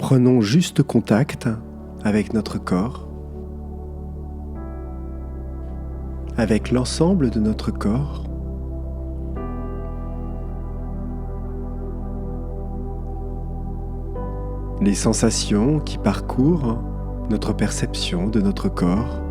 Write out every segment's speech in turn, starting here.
Prenons juste contact avec notre corps, avec l'ensemble de notre corps. Les sensations qui parcourent notre perception de notre corps.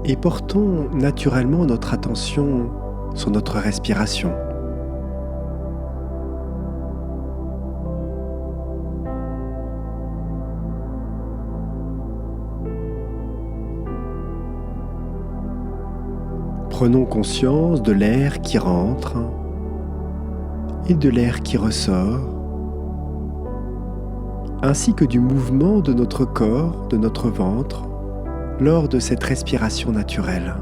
Et portons naturellement notre attention sur notre respiration. Prenons conscience de l'air qui rentre et de l'air qui ressort, ainsi que du mouvement de notre corps, de notre ventre, lors de cette respiration naturelle.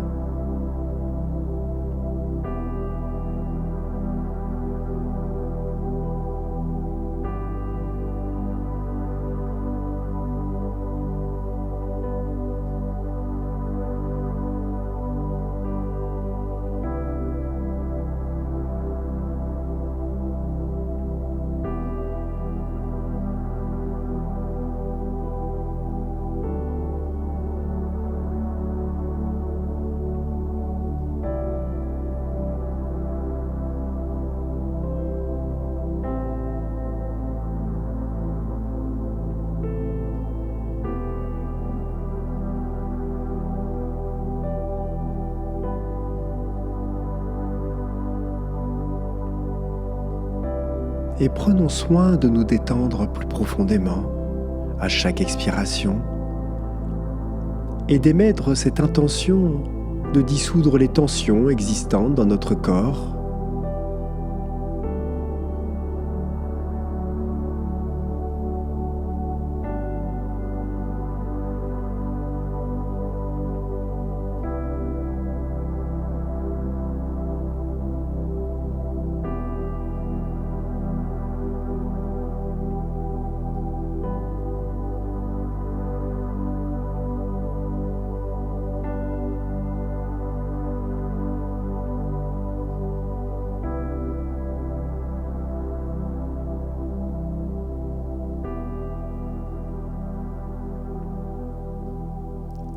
Et prenons soin de nous détendre plus profondément à chaque expiration et d'émettre cette intention de dissoudre les tensions existantes dans notre corps.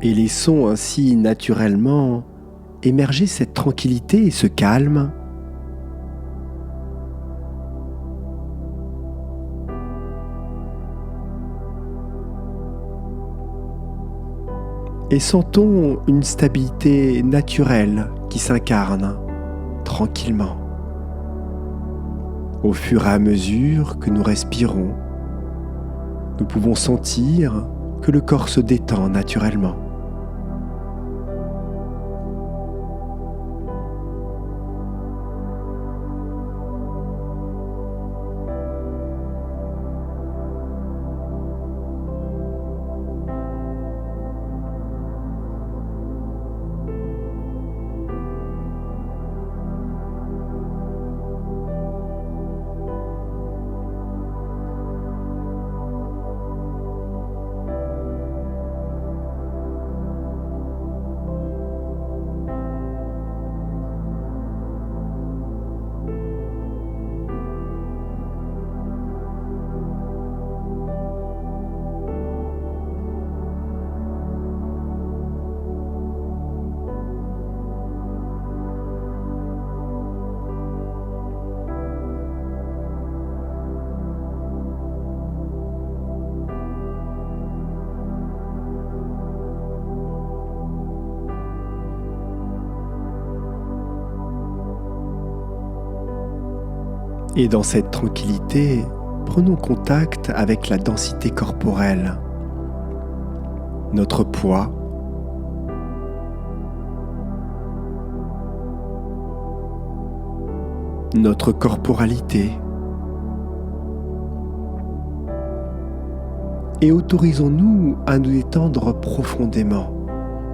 Et laissons ainsi naturellement émerger cette tranquillité et ce calme. Et sentons une stabilité naturelle qui s'incarne tranquillement. Au fur et à mesure que nous respirons, nous pouvons sentir que le corps se détend naturellement. Et dans cette tranquillité, prenons contact avec la densité corporelle, notre poids, notre corporalité, et autorisons-nous à nous détendre profondément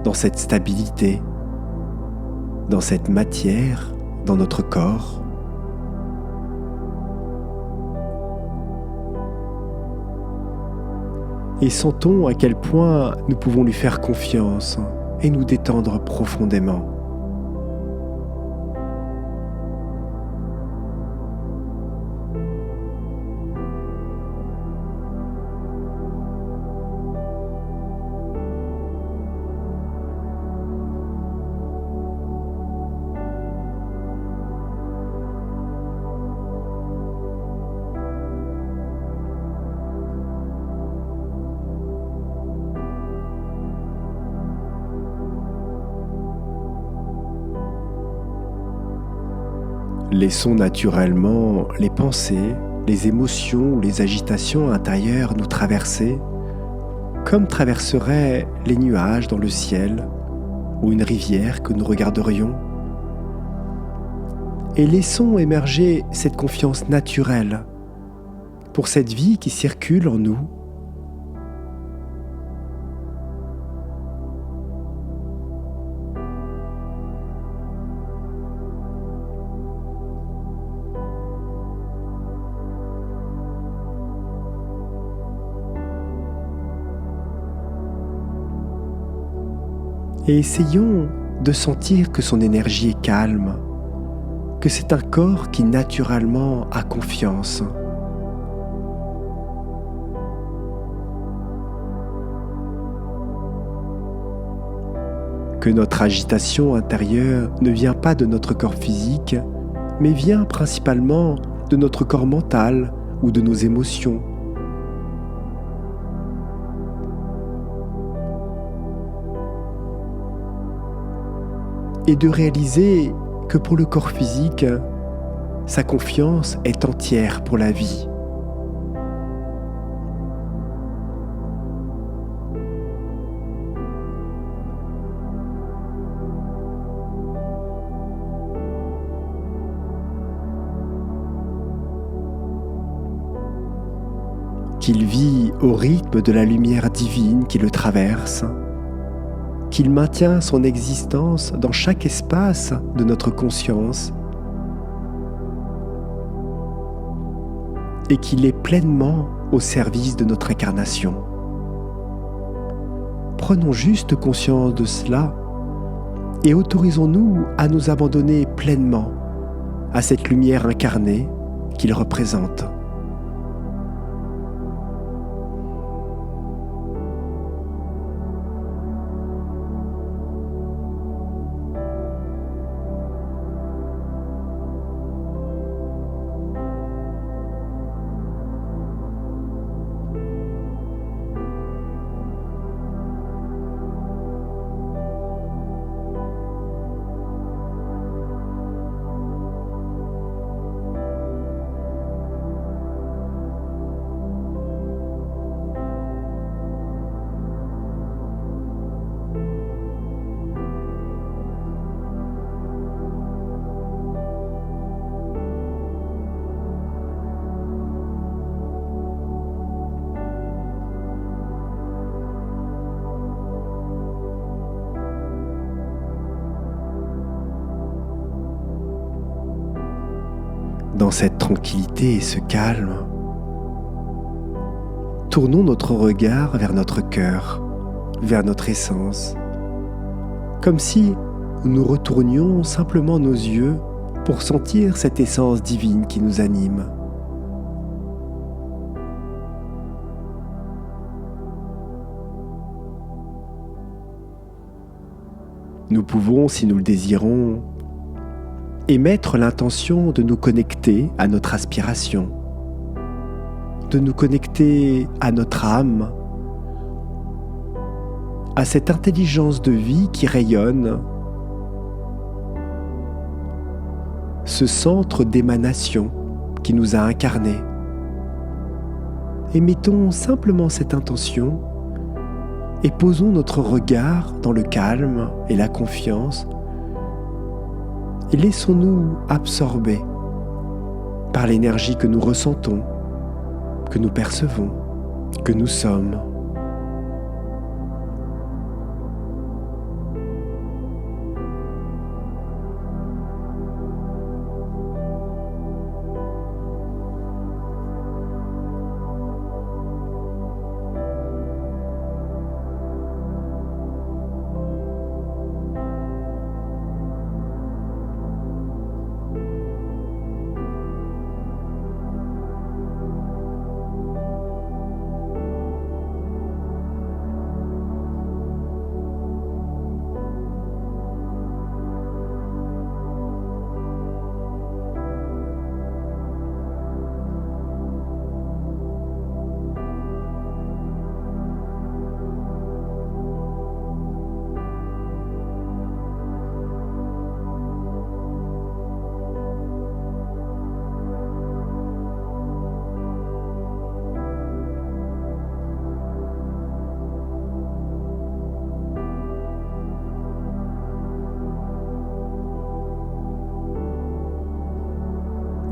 dans cette stabilité, dans cette matière, dans notre corps. Et sentons à quel point nous pouvons lui faire confiance et nous détendre profondément. Laissons naturellement les pensées, les émotions ou les agitations intérieures nous traverser, comme traverseraient les nuages dans le ciel ou une rivière que nous regarderions. Et laissons émerger cette confiance naturelle pour cette vie qui circule en nous. Et essayons de sentir que son énergie est calme, que c'est un corps qui naturellement a confiance. Que notre agitation intérieure ne vient pas de notre corps physique, mais vient principalement de notre corps mental ou de nos émotions. Et de réaliser que pour le corps physique, sa confiance est entière pour la vie. Qu'il vit au rythme de la lumière divine qui le traverse, qu'il maintient son existence dans chaque espace de notre conscience et qu'il est pleinement au service de notre incarnation. Prenons juste conscience de cela et autorisons-nous à nous abandonner pleinement à cette lumière incarnée qu'il représente. Dans cette tranquillité et ce calme, tournons notre regard vers notre cœur, vers notre essence, comme si nous retournions simplement nos yeux pour sentir cette essence divine qui nous anime. Nous pouvons, si nous le désirons, émettre l'intention de nous connecter à notre aspiration, de nous connecter à notre âme, à cette intelligence de vie qui rayonne, ce centre d'émanation qui nous a incarnés. Et mettons simplement cette intention et posons notre regard dans le calme et la confiance et laissons-nous absorber par l'énergie que nous ressentons, que nous percevons que nous sommes.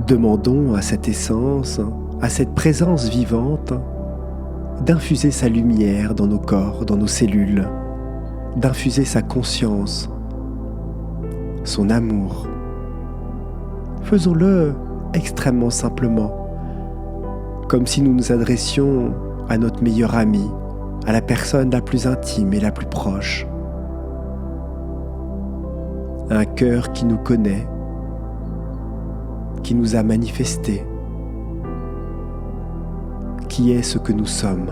Demandons à cette essence, à cette présence vivante, d'infuser sa lumière dans nos corps, dans nos cellules, d'infuser sa conscience, son amour. Faisons-le extrêmement simplement, comme si nous nous adressions à notre meilleur ami, à la personne la plus intime et la plus proche. Un cœur qui nous connaît, qui nous a manifesté, qui est ce que nous sommes.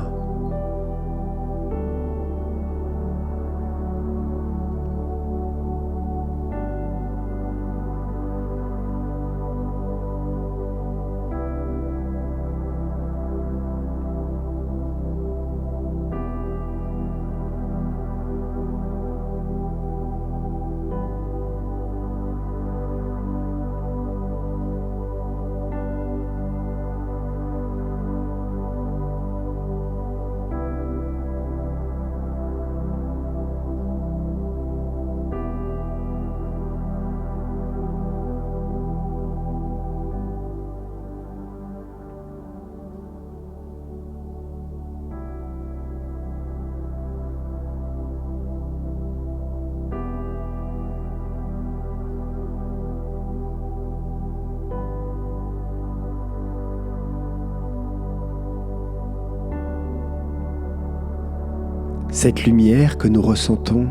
Cette lumière que nous ressentons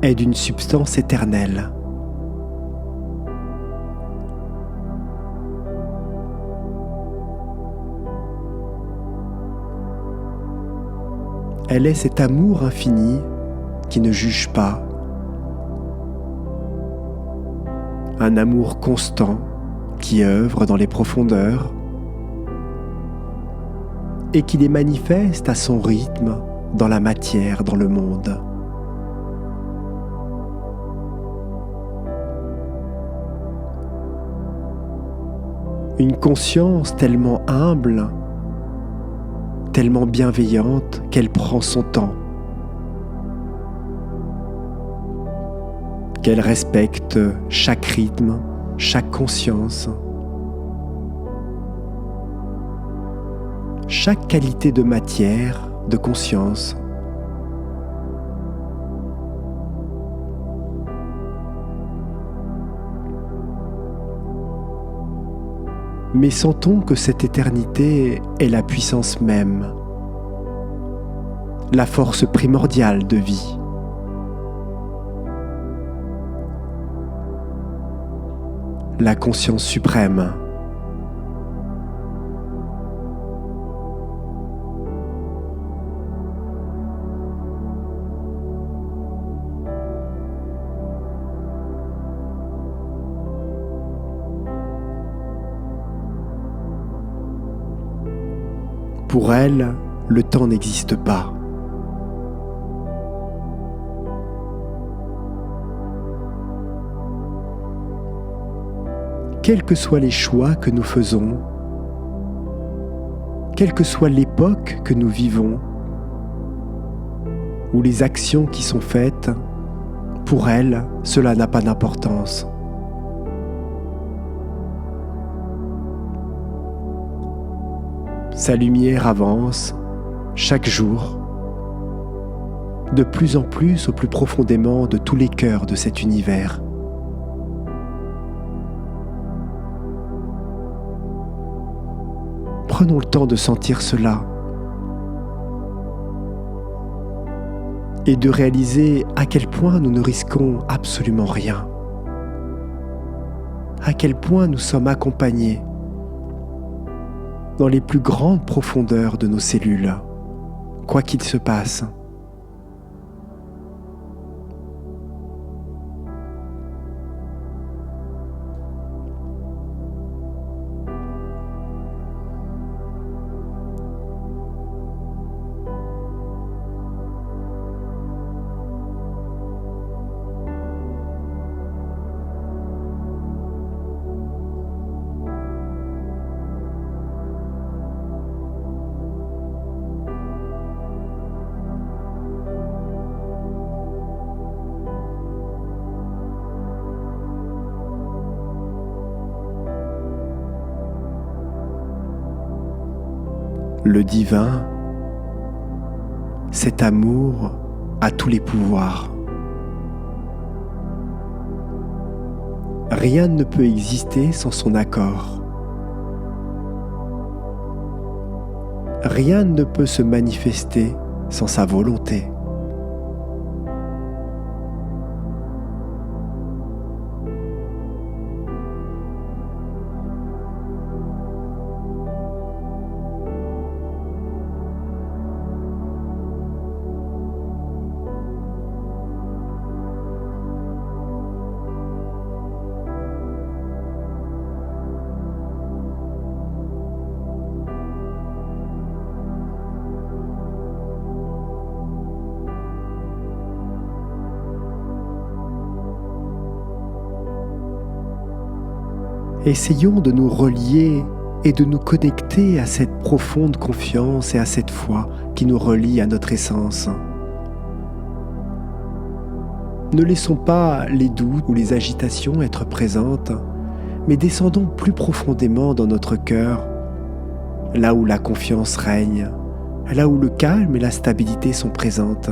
est d'une substance éternelle. Elle est cet amour infini qui ne juge pas, un amour constant qui œuvre dans les profondeurs et qui les manifeste à son rythme dans la matière, dans le monde. Une conscience tellement humble, tellement bienveillante qu'elle prend son temps, qu'elle respecte chaque rythme, chaque conscience, chaque qualité de matière, de conscience. Mais sentons que cette éternité est la puissance même, la force primordiale de vie. La conscience suprême. Pour elle, le temps n'existe pas. Quels que soient les choix que nous faisons, quelle que soit l'époque que nous vivons, ou les actions qui sont faites, pour elle, cela n'a pas d'importance. Sa lumière avance chaque jour, de plus en plus au plus profondément de tous les cœurs de cet univers. Prenons le temps de sentir cela et de réaliser à quel point nous ne risquons absolument rien, à quel point nous sommes accompagnés dans les plus grandes profondeurs de nos cellules, quoi qu'il se passe. Le divin, cet amour a tous les pouvoirs. Rien ne peut exister sans son accord. Rien ne peut se manifester sans sa volonté. Essayons de nous relier et de nous connecter à cette profonde confiance et à cette foi qui nous relie à notre essence. Ne laissons pas les doutes ou les agitations être présentes, mais descendons plus profondément dans notre cœur, là où la confiance règne, là où le calme et la stabilité sont présentes.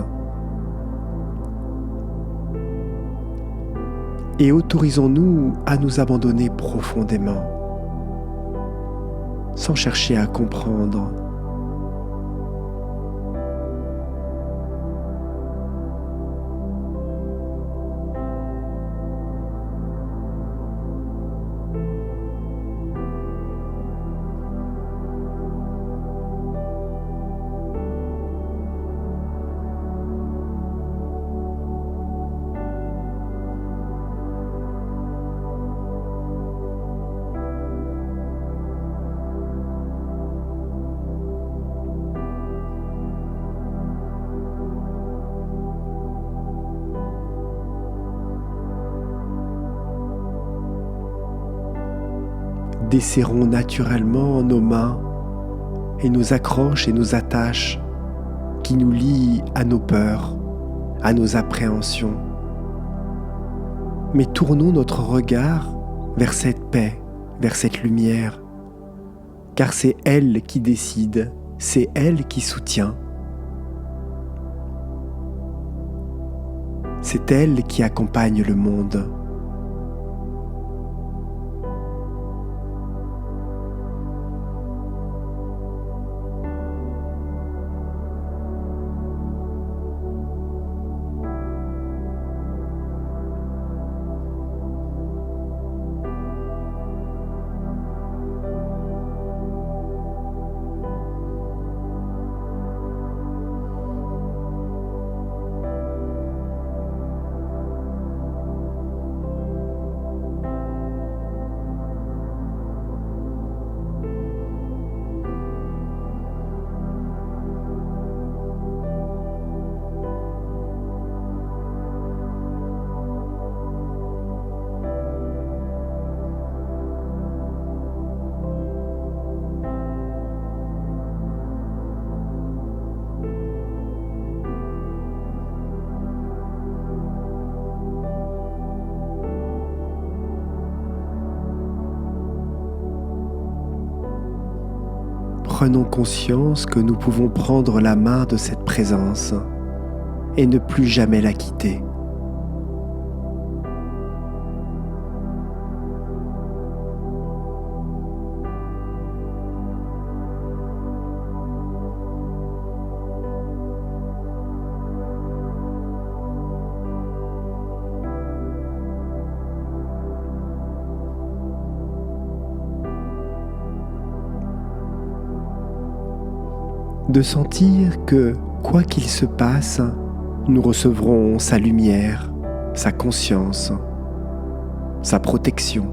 Et autorisons-nous à nous abandonner profondément, sans chercher à comprendre. Desserrons naturellement nos mains et nos accroches et nos attaches qui nous lient à nos peurs, à nos appréhensions. Mais tournons notre regard vers cette paix, vers cette lumière, car c'est elle qui décide, c'est elle qui soutient. C'est elle qui accompagne le monde. prenons conscience que nous pouvons prendre la main de cette présence et ne plus jamais la quitter. De sentir que, quoi qu'il se passe, nous recevrons sa lumière, sa conscience, sa protection.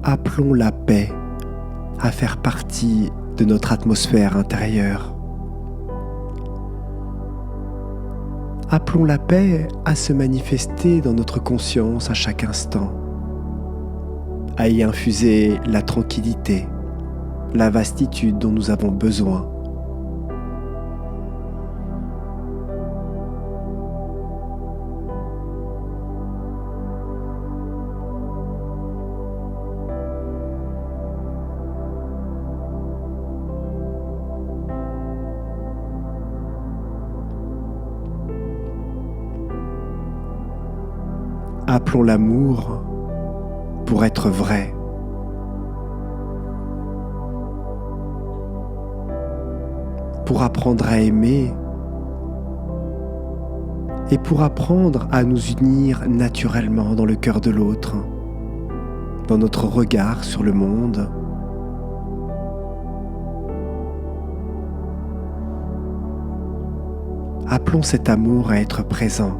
Appelons la paix à faire partie de notre atmosphère intérieure. Appelons la paix à se manifester dans notre conscience à chaque instant, à y infuser la tranquillité, la vastitude dont nous avons besoin. Appelons l'amour pour être vrai. Pour apprendre à aimer et pour apprendre à nous unir naturellement dans le cœur de l'autre, dans notre regard sur le monde. Appelons cet amour à être présent,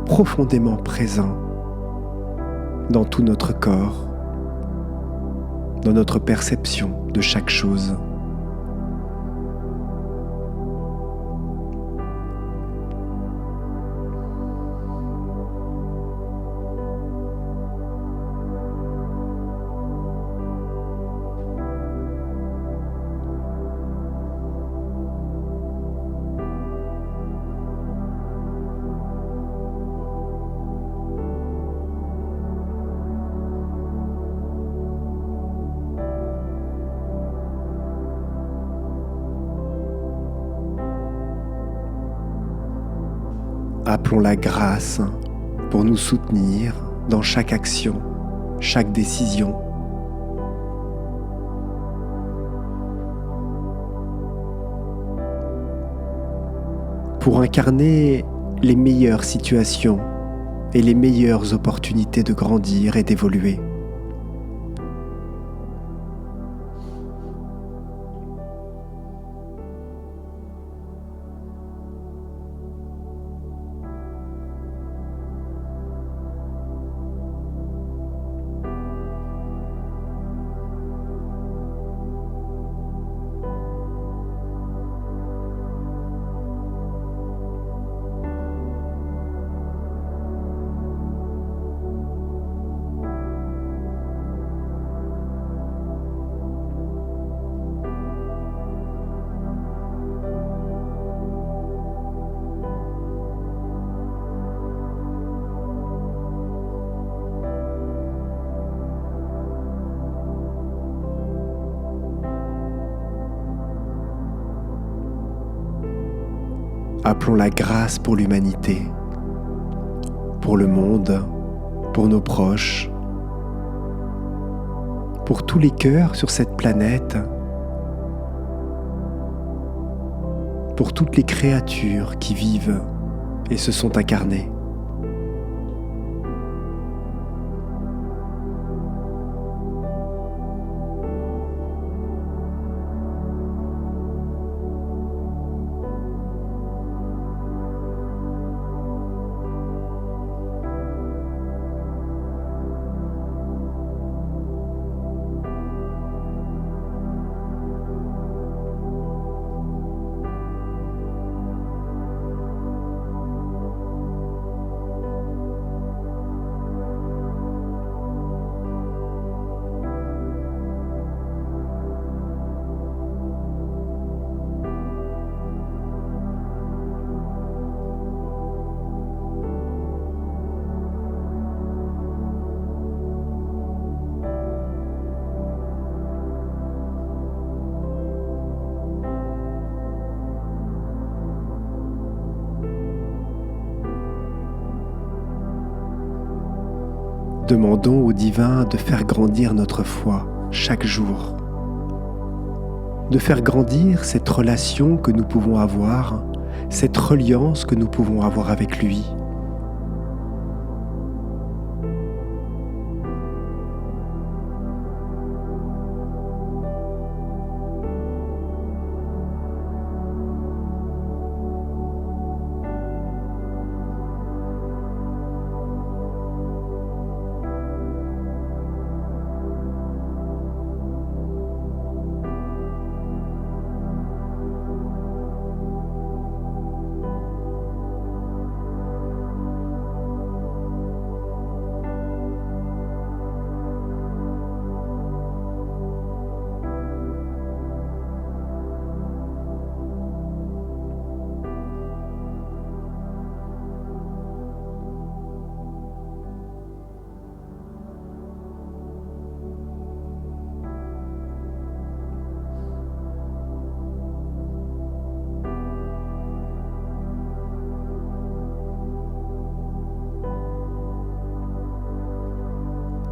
profondément présent dans tout notre corps, dans notre perception de chaque chose. Appelons la grâce pour nous soutenir dans chaque action, chaque décision. Pour incarner les meilleures situations et les meilleures opportunités de grandir et d'évoluer. Appelons la grâce pour l'humanité, pour le monde, pour nos proches, pour tous les cœurs sur cette planète, pour toutes les créatures qui vivent et se sont incarnées. Demandons au divin de faire grandir notre foi chaque jour, de faire grandir cette relation que nous pouvons avoir, cette reliance que nous pouvons avoir avec lui.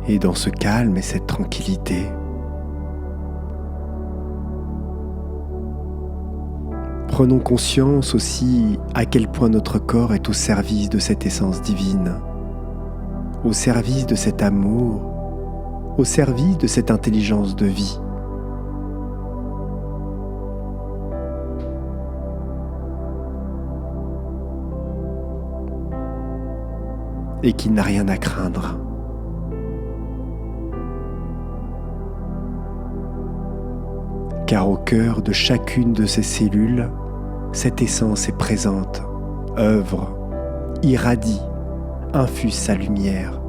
Et dans ce calme et cette tranquillité, prenons conscience aussi à quel point notre corps est au service de cette essence divine, au service de cet amour, au service de cette intelligence de vie. Et qu'il n'a rien à craindre. Car au cœur de chacune de ces cellules, cette essence est présente, œuvre, irradie, infuse sa lumière.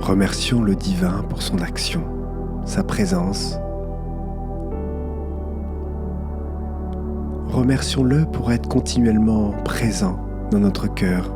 Remercions le divin pour son action, sa présence. Remercions-le pour être continuellement présent dans notre cœur.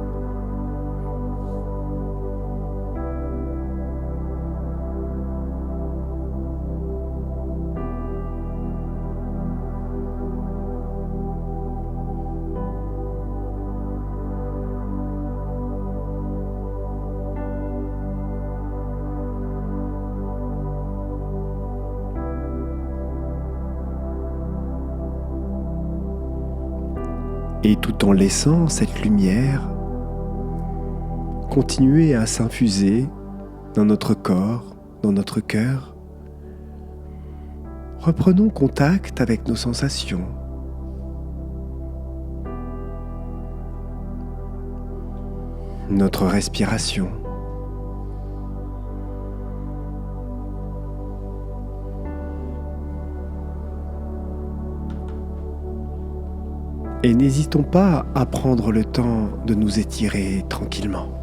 Et tout en laissant cette lumière continuer à s'infuser dans notre corps, dans notre cœur, reprenons contact avec nos sensations. Notre respiration. Et n'hésitons pas à prendre le temps de nous étirer tranquillement.